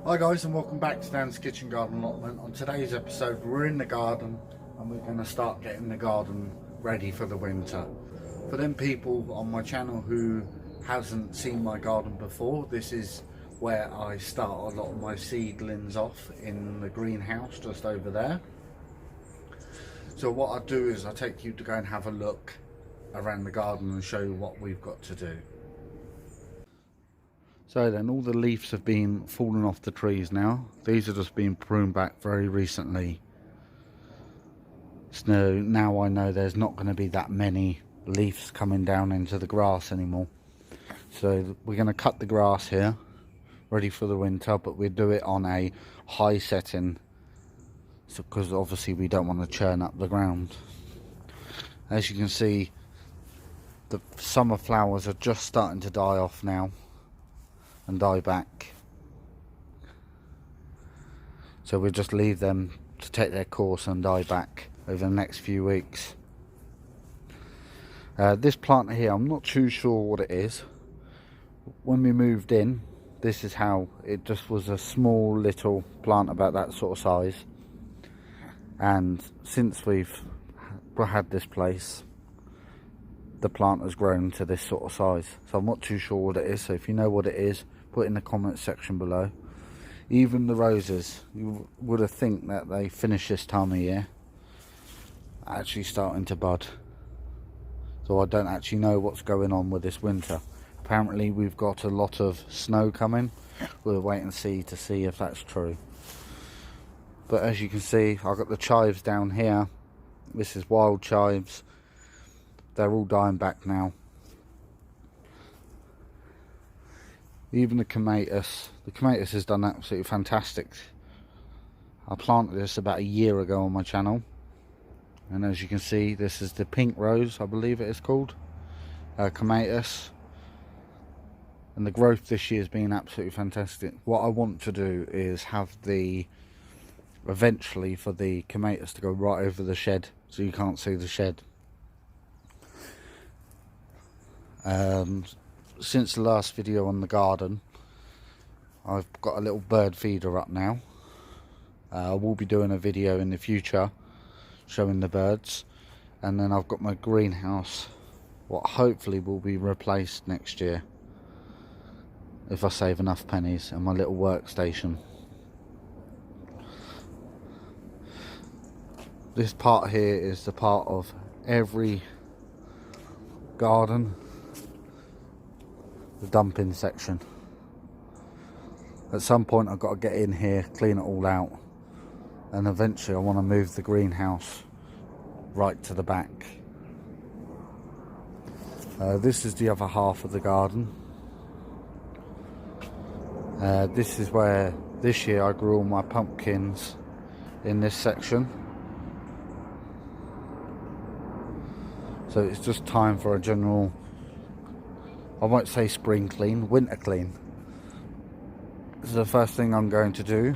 Hi guys, and welcome back to Dan's Kitchen Garden Allotment. On today's episode we're in the garden and we're going to start getting the garden ready for the winter. For them people on my channel who hasn't seen my garden before, this is where I start a lot of my seedlings off, in the greenhouse just over there. So what I do is I take you to go and have a look around the garden and show you what we've got to do. So then all the leaves have been falling off the trees now. These are just being pruned back very recently. So now I know there's not going to be that many leaves coming down into the grass anymore. So we're going to cut the grass here, ready for the winter, but we'll do it on a high setting, because obviously we don't want to churn up the ground. As you can see, the summer flowers are just starting to die off now and die back, so we'll just leave them to take their course and die back over the next few weeks. This plant here, I'm not too sure what it is. When we moved in, this is how it just was, a small little plant about that sort of size, and since we've had this place, the plant has grown to this sort of size. So I'm not too sure what it is, so if you know what it is, put it in the comments section below. Even the roses, you would have think that they finish this time of year, actually starting to bud. So I don't actually know what's going on with this winter. Apparently we've got a lot of snow coming. We'll wait and see to see if that's true. But as you can see, I've got the chives down here. This is wild chives. They're all dying back now. Even the clematis has done absolutely fantastic. I planted this about a year ago on my channel, and as you can see, this is the pink rose, I believe it is called, clematis, and the growth this year has been absolutely fantastic. What I want to do is have eventually for the clematis to go right over the shed, so you can't see the shed. Since the last video on the garden, I've got a little bird feeder up now. I will be doing a video in the future showing the birds, and then I've got my greenhouse, what hopefully will be replaced next year if I save enough pennies, and my little workstation. This part here is the part of every garden, the dumping section. At some point I've got to get in here, clean it all out, and eventually I want to move the greenhouse right to the back. This is the other half of the garden. This is where this year I grew all my pumpkins, in this section. So it's just time for a general, I won't say spring clean, winter clean. So the first thing I'm going to do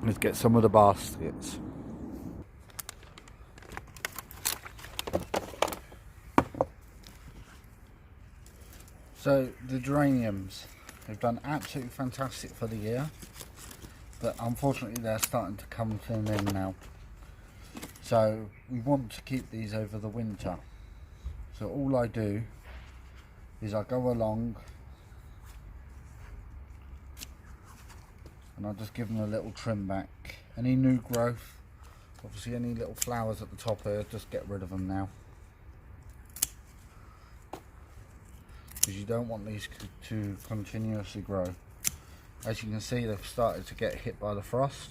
is get some of the baskets. So the geraniums, they've done absolutely fantastic for the year, but unfortunately they're starting to come to an end now. So we want to keep these over the winter. So all I do is I go along and I just give them a little trim back. Any new growth, obviously any little flowers at the top here, just get rid of them now, because you don't want these to continuously grow. As you can see, they've started to get hit by the frost,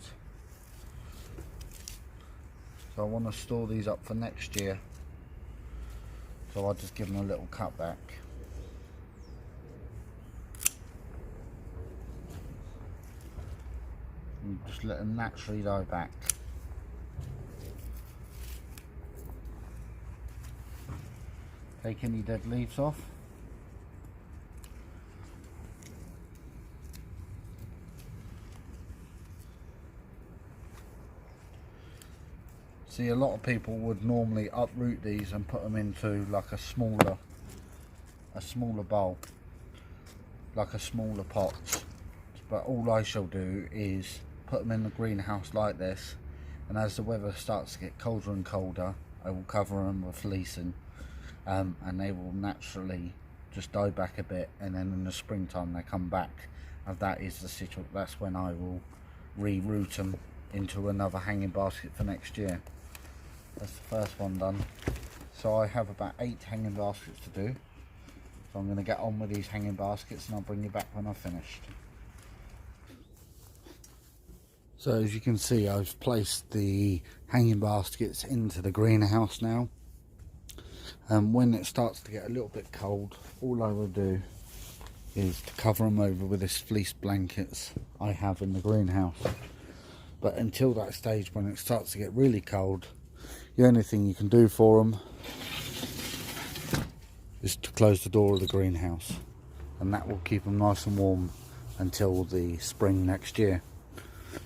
so I want to store these up for next year. So I'll just give them a little cut back. And just let them naturally die back. Take any dead leaves off. See, a lot of people would normally uproot these and put them into like a smaller bowl, like a smaller pot, to but all I shall do is put them in the greenhouse like this, and as the weather starts to get colder and colder, I will cover them with fleecing, and they will naturally just die back a bit, and then in the springtime they come back, and that is the situation. That's when I will reroute them into another hanging basket for next year. That's the first one done. So I have about 8 hanging baskets to do. So I'm going to get on with these hanging baskets, and I'll bring you back when I've finished. So as you can see, I've placed the hanging baskets into the greenhouse now. And when it starts to get a little bit cold, all I will do is to cover them over with this fleece blankets I have in the greenhouse. But until that stage, when it starts to get really cold, the only thing you can do for them is to close the door of the greenhouse, and that will keep them nice and warm until the spring next year.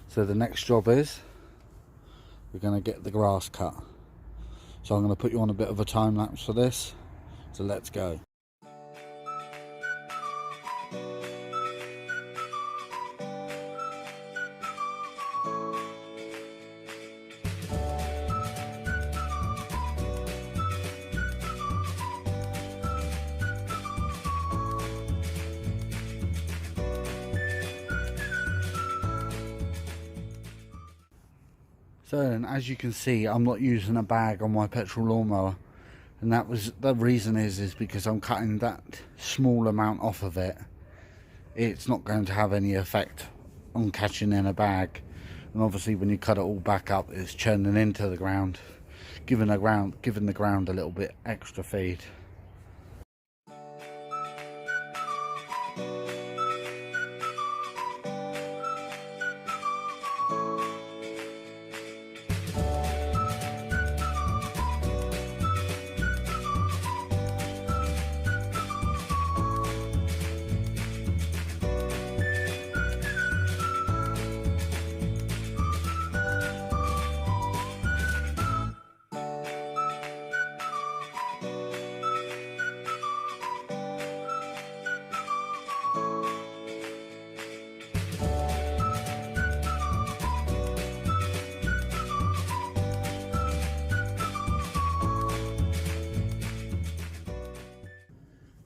So the next job is we're going to get the grass cut. So I'm going to put you on a bit of a time lapse for this, so let's go. So then, as you can see, I'm not using a bag on my petrol lawnmower, and that was the reason is because I'm cutting that small amount off of it. It's not going to have any effect on catching in a bag, and obviously when you cut it all back up, it's churning into the ground, giving the ground a little bit extra feed.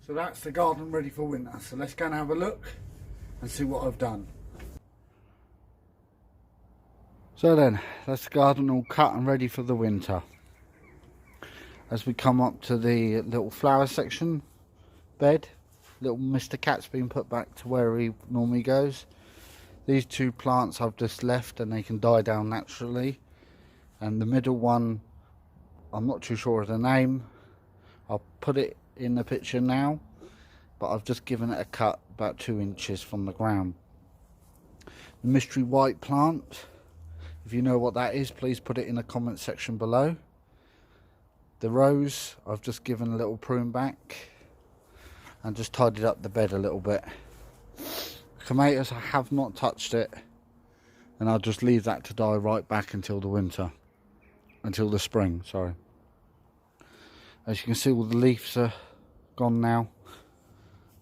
So that's the garden ready for winter. So let's go and have a look and see what I've done. So then, that's the garden all cut and ready for the winter. As we come up to the little flower section bed, little Mr. Cat's been put back to where he normally goes. These 2 plants I've just left, and they can die down naturally. And the middle one, I'm not too sure of the name. I'll put it in the picture now, but I've just given it a cut about 2 inches from the ground. The mystery white plant, if you know what that is, please put it in the comment section below. The rose, I've just given a little prune back and just tidied up the bed a little bit. Clematis, I have not touched it, and I'll just leave that to die right back until the spring, sorry. As you can see, all the leaves are gone now.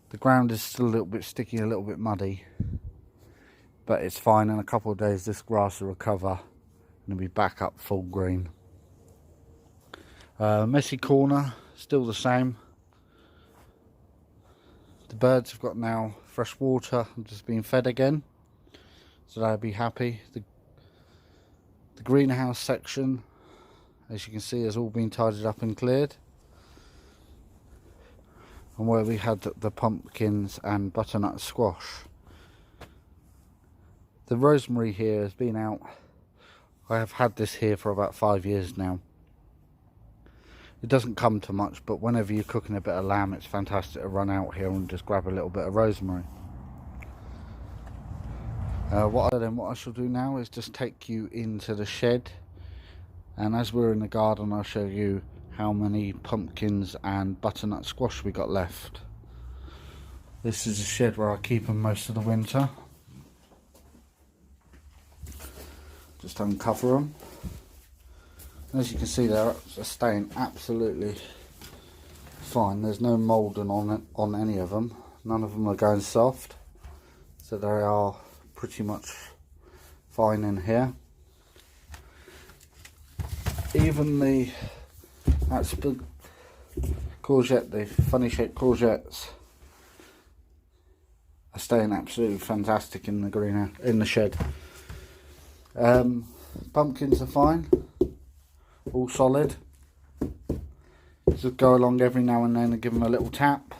The ground is still a little bit sticky, a little bit muddy, but it's fine. In a couple of days this grass will recover and it'll be back up full green. Messy corner, still the same. The birds have got now fresh water and just being fed again, so they'll be happy. The greenhouse section, as you can see, has all been tidied up and cleared. And where we had the pumpkins and butternut squash. The rosemary here has been out. I have had this here for about 5 years now. It doesn't come to much, but whenever you're cooking a bit of lamb, it's fantastic to run out here and just grab a little bit of rosemary. What I shall do now is just take you into the shed, and as we're in the garden, I'll show you how many pumpkins and butternut squash we got left. This is a shed where I keep them most of the winter. Just uncover them. And as you can see, they're staying absolutely fine. There's no moulding on any of them. None of them are going soft. So they are pretty much fine in here. Even the courgette, the funny shaped courgettes, are staying absolutely fantastic in the greenhouse, in the shed. Pumpkins are fine, all solid. Just go along every now and then and give them a little tap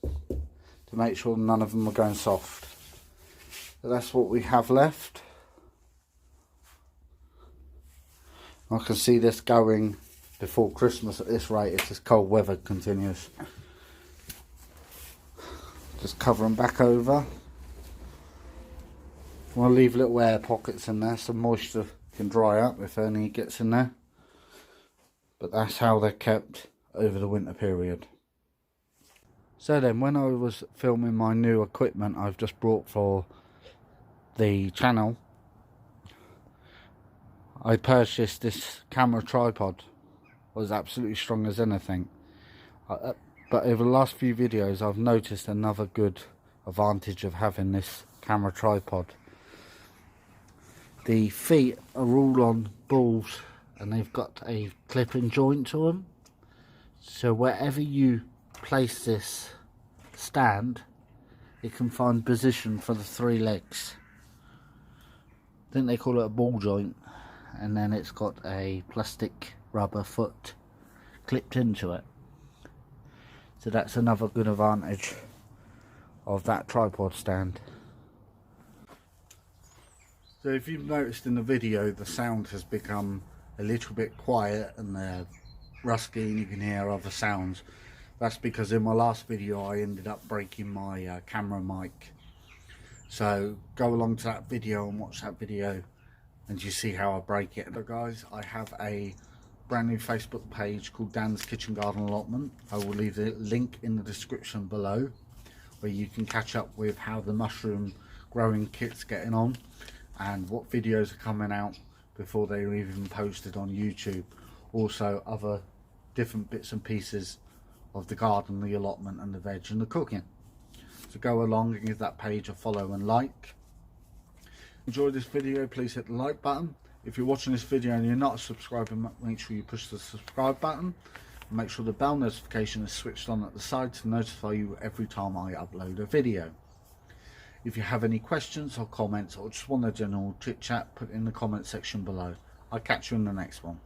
to make sure none of them are going soft. So that's what we have left. I can see this going before Christmas at this rate if this cold weather continues. Just cover them back over. We'll leave little air pockets in there so moisture can dry up if any gets in there. But that's how they're kept over the winter period. So then, when I was filming my new equipment I've just brought for the channel, I purchased this camera tripod. It was absolutely strong as anything. But over the last few videos I've noticed another good advantage of having this camera tripod. The feet are all on balls and they've got a clip-in joint to them. So wherever you place this stand, it can find position for the 3 legs. I think they call it a ball joint. And then it's got a plastic rubber foot clipped into it. So that's another good advantage of that tripod stand. So if you've noticed in the video, the sound has become a little bit quiet and rusty and you can hear other sounds. That's because in my last video I ended up breaking my camera mic. So go along to that video and watch that video and you see how I break it. But guys, I have a brand new Facebook page called Dan's Kitchen Garden Allotment. I will leave the link in the description below where you can catch up with how the mushroom growing kit's getting on and what videos are coming out before they're even posted on YouTube. Also other different bits and pieces of the garden, the allotment and the veg and the cooking. So go along and give that page a follow and like. Enjoy this video, please hit the like button. If you're watching this video and you're not subscribed, make sure you push the subscribe button and make sure the bell notification is switched on at the side to notify you every time I upload a video. If you have any questions or comments or just want a general chit chat, put it in the comment section below. I'll catch you in the next one.